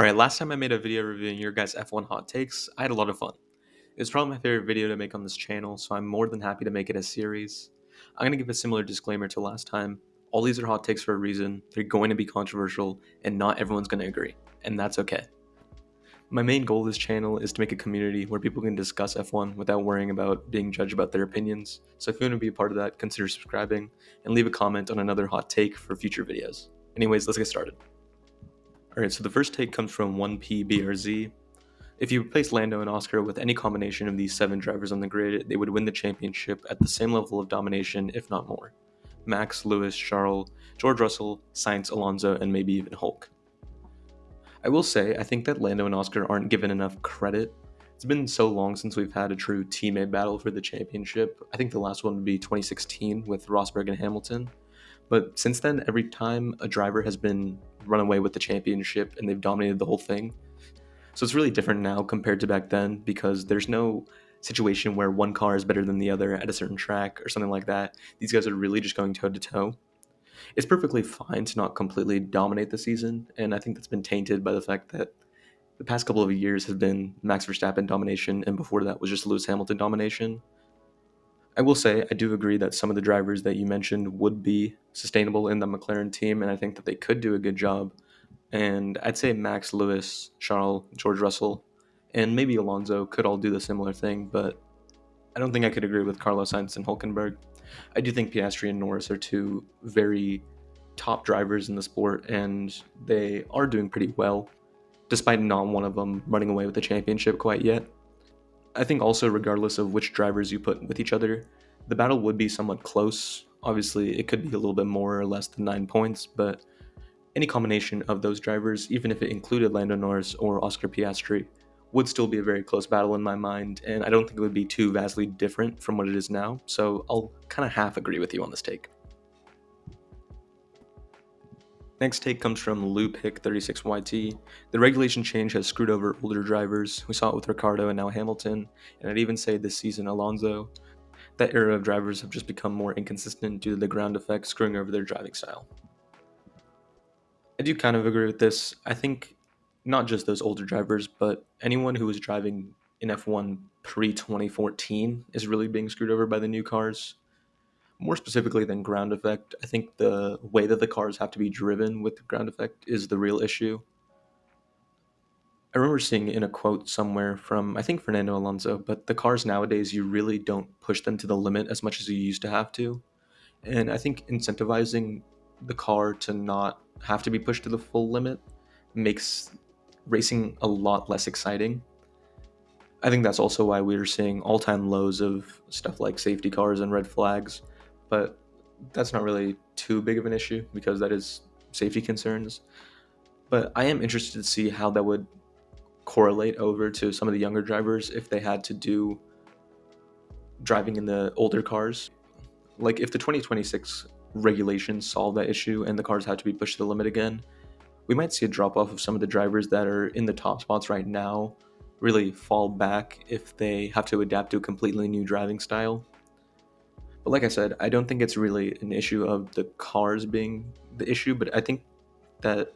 Alright, last time I made a video reviewing your guys' F1 hot takes, I had a lot of fun. It was probably my favorite video to make on this channel, so I'm more than happy to make it a series. I'm going to give a similar disclaimer to last time. All these are hot takes for a reason, they're going to be controversial, and not everyone's going to agree, and that's okay. My main goal of this channel is to make a community where people can discuss F1 without worrying about being judged about their opinions, so if you want to be a part of that, consider subscribing, and leave a comment on another hot take for future videos. Anyways, let's get started. Alright, so the first take comes from 1PBRZ. If you replace Lando and Oscar with any combination of these 7 drivers on the grid, they would win the championship at the same level of domination, if not more. Max, Lewis, Charles, George Russell, Sainz, Alonso, and maybe even Hulk. I will say, I think that Lando and Oscar aren't given enough credit. It's been so long since we've had a true teammate battle for the championship. I think the last one would be 2016 with Rosberg and Hamilton. But since then, every time a driver has been run away with the championship and they've dominated the whole thing. So it's really different now compared to back then because there's no situation where one car is better than the other at a certain track or something like that. These guys are really just going toe to toe. It's perfectly fine to not completely dominate the season, and I think that's been tainted by the fact that the past couple of years have been Max Verstappen domination, and before that was just Lewis Hamilton domination. I will say, I do agree that some of the drivers that you mentioned would be sustainable in the McLaren team, and I think that they could do a good job. And I'd say Max, Lewis, Charles, George Russell, and maybe Alonso could all do the similar thing, but I don't think I could agree with Carlos Sainz and Hulkenberg. I do think Piastri and Norris are two very top drivers in the sport, and they are doing pretty well, despite not one of them running away with the championship quite yet. I think also, regardless of which drivers you put with each other, the battle would be somewhat close. Obviously, it could be a little bit more or less than 9 points, but any combination of those drivers, even if it included Lando Norris or Oscar Piastri, would still be a very close battle in my mind, and I don't think it would be too vastly different from what it is now, so I'll kind of half agree with you on this take. Next take comes from LoopHick36YT. The regulation change has screwed over older drivers. We saw it with Ricciardo and now Hamilton, and I'd even say this season Alonso. That era of drivers have just become more inconsistent due to the ground effect screwing over their driving style. I do kind of agree with this. I think not just those older drivers, but anyone who was driving in F1 pre-2014 is really being screwed over by the new cars. More specifically than ground effect, I think the way that the cars have to be driven with the ground effect is the real issue. I remember seeing in a quote somewhere from, I think, Fernando Alonso, but the cars nowadays, you really don't push them to the limit as much as you used to have to. And I think incentivizing the car to not have to be pushed to the full limit makes racing a lot less exciting. I think that's also why we're seeing all-time lows of stuff like safety cars and red flags, but that's not really too big of an issue because that is safety concerns. But I am interested to see how that would correlate over to some of the younger drivers if they had to do driving in the older cars. Like if the 2026 regulations solve that issue and the cars have to be pushed to the limit again, we might see a drop off of some of the drivers that are in the top spots right now really fall back if they have to adapt to a completely new driving style. But like I said, I don't think it's really an issue of the cars being the issue, but I think that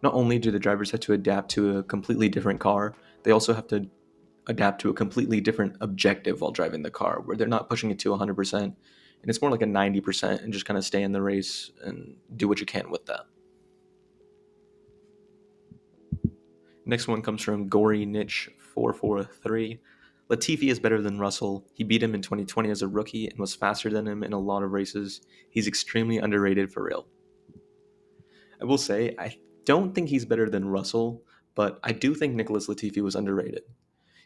not only do the drivers have to adapt to a completely different car, they also have to adapt to a completely different objective while driving the car, where they're not pushing it to 100%, and it's more like a 90% and just kind of stay in the race and do what you can with that. Next one comes from Gory Niche 443. Latifi is better than Russell. He beat him in 2020 as a rookie and was faster than him in a lot of races. He's extremely underrated for real. I will say, I don't think he's better than Russell, but I do think Nicholas Latifi was underrated.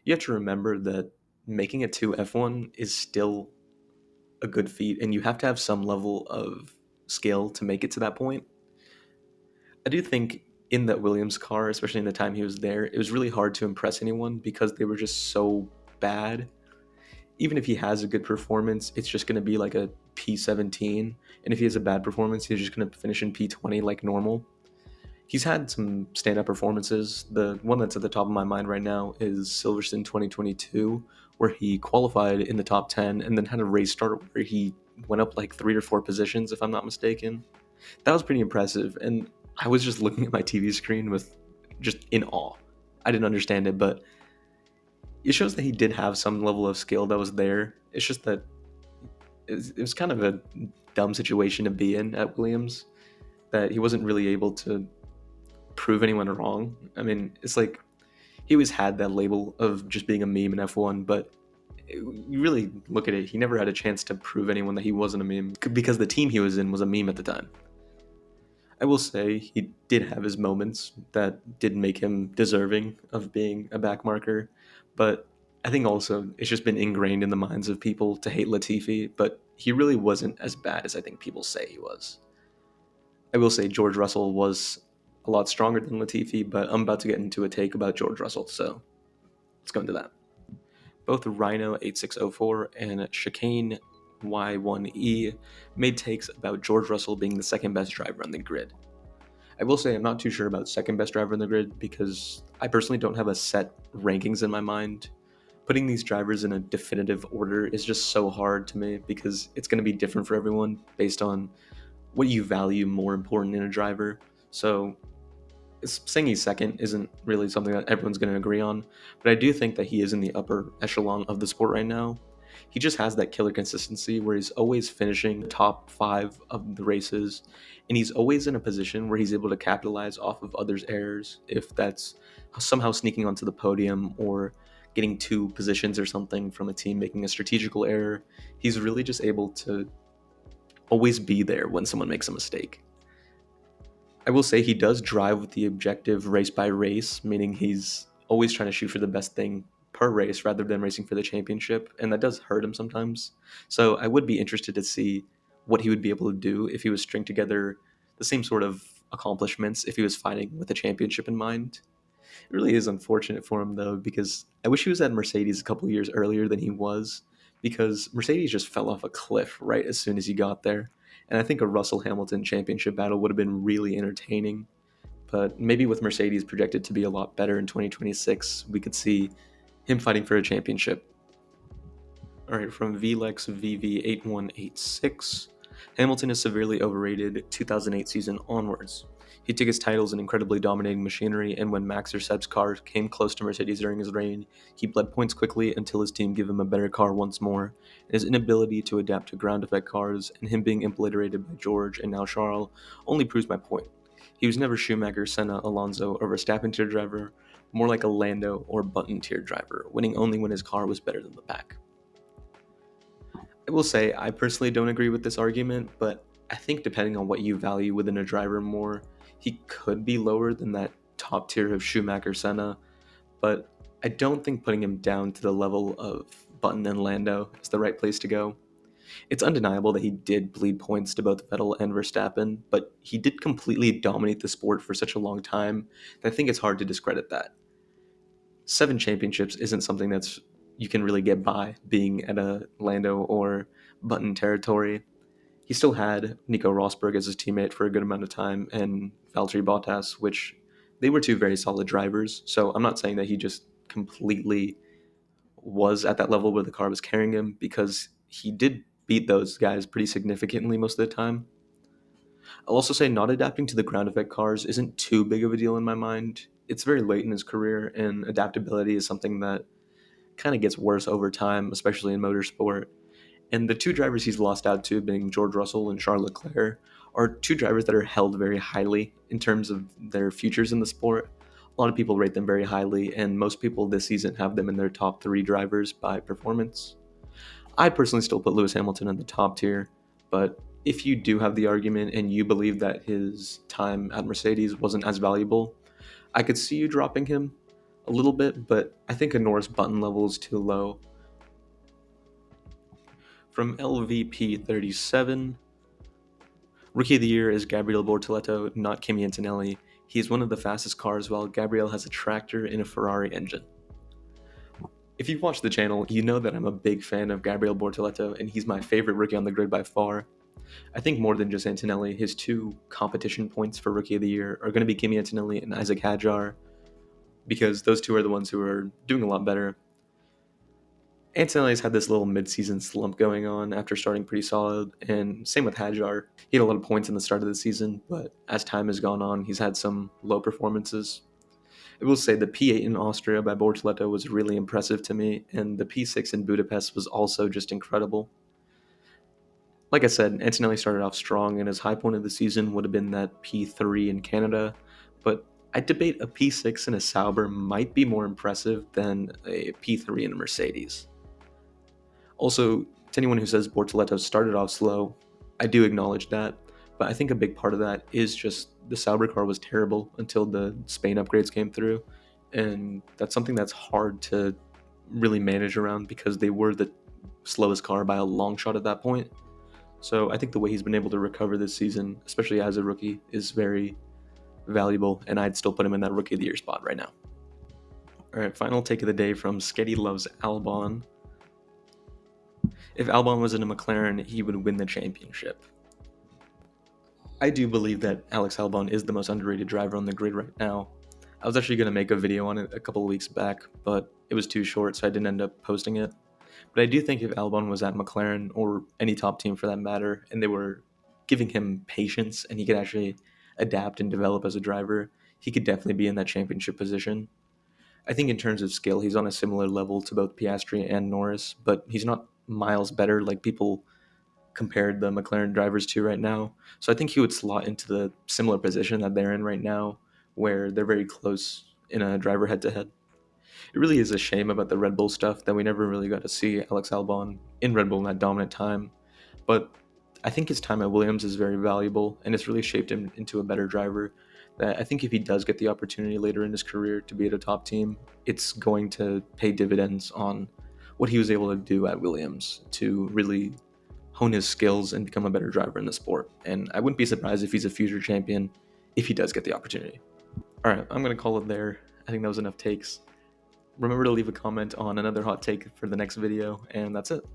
You have to remember that making it to F1 is still a good feat, and you have to have some level of skill to make it to that point. I do think in that Williams car, especially in the time he was there, it was really hard to impress anyone because they were just so bad. Even if he has a good performance, it's just going to be like a P17, and if he has a bad performance, he's just going to finish in P20 like normal. He's had some stand-up performances. The one that's at the top of my mind right now is Silverstone 2022, where he qualified in the top 10 and then had a race start where he went up like 3 or 4 positions, if I'm not mistaken. That was pretty impressive, and I was just looking at my TV screen with just in awe. I didn't understand it, but it shows that he did have some level of skill that was there. It's just that it was kind of a dumb situation to be in at Williams, that he wasn't really able to prove anyone wrong. I mean, it's like he always had that label of just being a meme in F1, but you really look at it, he never had a chance to prove anyone that he wasn't a meme because the team he was in was a meme at the time. I will say he did have his moments that did make him deserving of being a backmarker, but I think also it's just been ingrained in the minds of people to hate Latifi, but he really wasn't as bad as I think people say he was. I will say George Russell was a lot stronger than Latifi, but I'm about to get into a take about George Russell, so let's go into that. Both Rhino8604 and Chicane Y1E made takes about George Russell being the second best driver on the grid. I will say I'm not too sure about second best driver in the grid because I personally don't have a set rankings in my mind. Putting these drivers in a definitive order is just so hard to me because it's going to be different for everyone based on what you value more important in a driver. So saying he's second isn't really something that everyone's going to agree on, but I do think that he is in the upper echelon of the sport right now. He just has that killer consistency where he's always finishing the top 5 of the races, and he's always in a position where he's able to capitalize off of others' errors, if that's somehow sneaking onto the podium or getting 2 positions or something from a team making a strategical error. He's really just able to always be there when someone makes a mistake. I will say he does drive with the objective race by race, meaning he's always trying to shoot for the best thing per race rather than racing for the championship, and that does hurt him sometimes. So I would be interested to see what he would be able to do if he was string together the same sort of accomplishments if he was fighting with a championship in mind. It really is unfortunate for him though, because I wish he was at Mercedes a couple years earlier than he was, because Mercedes just fell off a cliff right as soon as he got there. And I think a Russell Hamilton championship battle would have been really entertaining. But maybe with Mercedes projected to be a lot better in 2026, we could see him fighting for a championship. All right, from VLEX VV8186, Hamilton is severely overrated 2008 season onwards. He took his titles in incredibly dominating machinery, and when Max Verstappen's car came close to Mercedes during his reign, he bled points quickly until his team gave him a better car once more. His inability to adapt to ground effect cars and him being obliterated by George and now Charles only proves my point. He was never Schumacher, Senna, Alonso, or Verstappen tier driver, more like a Lando or Button tier driver, winning only when his car was better than the pack. I will say I personally don't agree with this argument, but I think depending on what you value within a driver more, he could be lower than that top tier of Schumacher, Senna, but I don't think putting him down to the level of Button and Lando is the right place to go. It's undeniable that he did bleed points to both Vettel and Verstappen, but he did completely dominate the sport for such a long time that I think it's hard to discredit that. 7 championships isn't something that's you can really get by being at a Lando or Button territory. He still had Nico Rosberg as his teammate for a good amount of time and Valtteri Bottas, which they were 2 very solid drivers. So I'm not saying that he just completely was at that level where the car was carrying him, because he did beat those guys pretty significantly most of the time. I'll also say not adapting to the ground effect cars isn't too big of a deal in my mind. It's very late in his career, and adaptability is something that kind of gets worse over time, especially in motorsport. And the 2 drivers he's lost out to, being George Russell and Charles Leclerc, are 2 drivers that are held very highly in terms of their futures in the sport. A lot of people rate them very highly, and most people this season have them in their top 3 drivers by performance. I personally still put Lewis Hamilton in the top tier, but if you do have the argument and you believe that his time at Mercedes wasn't as valuable, I could see you dropping him a little bit, but I think a Norris Button level is too low. From LVP37, Rookie of the Year is Gabriele Bortoleto, not Kimi Antonelli. He is one of the fastest cars, while Gabriele has a tractor and a Ferrari engine. If you've watched the channel, you know that I'm a big fan of Gabriele Bortoleto, and he's my favorite rookie on the grid by far. I think more than just Antonelli, his 2 competition points for Rookie of the Year are going to be Kimi Antonelli and Isaac Hadjar, because those 2 are the ones who are doing a lot better. Antonelli's had this little mid-season slump going on after starting pretty solid, and same with Hadjar. He had a lot of points in the start of the season, but as time has gone on, he's had some low performances. I will say the P8 in Austria by Bortoleto was really impressive to me, and the P6 in Budapest was also just incredible. Like I said, Antonelli started off strong, and his high point of the season would have been that P3 in Canada, but I debate a P6 in a Sauber might be more impressive than a P3 in a Mercedes. Also, to anyone who says Bortoleto started off slow, I do acknowledge that, but I think a big part of that is just the Sauber car was terrible until the Spain upgrades came through, and that's something that's hard to really manage around because they were the slowest car by a long shot at that point. So I think the way he's been able to recover this season, especially as a rookie, is very valuable, and I'd still put him in that Rookie of the Year spot right now. All right, final take of the day from Sketty Loves Albon. If Albon was in a McLaren, he would win the championship. I do believe that Alex Albon is the most underrated driver on the grid right now. I was actually going to make a video on it a couple of weeks back, but it was too short, so I didn't end up posting it. But I do think if Albon was at McLaren, or any top team for that matter, and they were giving him patience and he could actually adapt and develop as a driver, he could definitely be in that championship position. I think in terms of skill, he's on a similar level to both Piastri and Norris, but he's not miles better like people compared the McLaren drivers to right now. So I think he would slot into the similar position that they're in right now, where they're very close in a driver head-to-head. It really is a shame about the Red Bull stuff that we never really got to see Alex Albon in Red Bull in that dominant time. But I think his time at Williams is very valuable, and it's really shaped him into a better driver. That I think if he does get the opportunity later in his career to be at a top team, it's going to pay dividends on what he was able to do at Williams to really hone his skills and become a better driver in the sport. And I wouldn't be surprised if he's a future champion if he does get the opportunity. All right, I'm going to call it there. I think that was enough takes. Remember to leave a comment on another hot take for the next video, and that's it.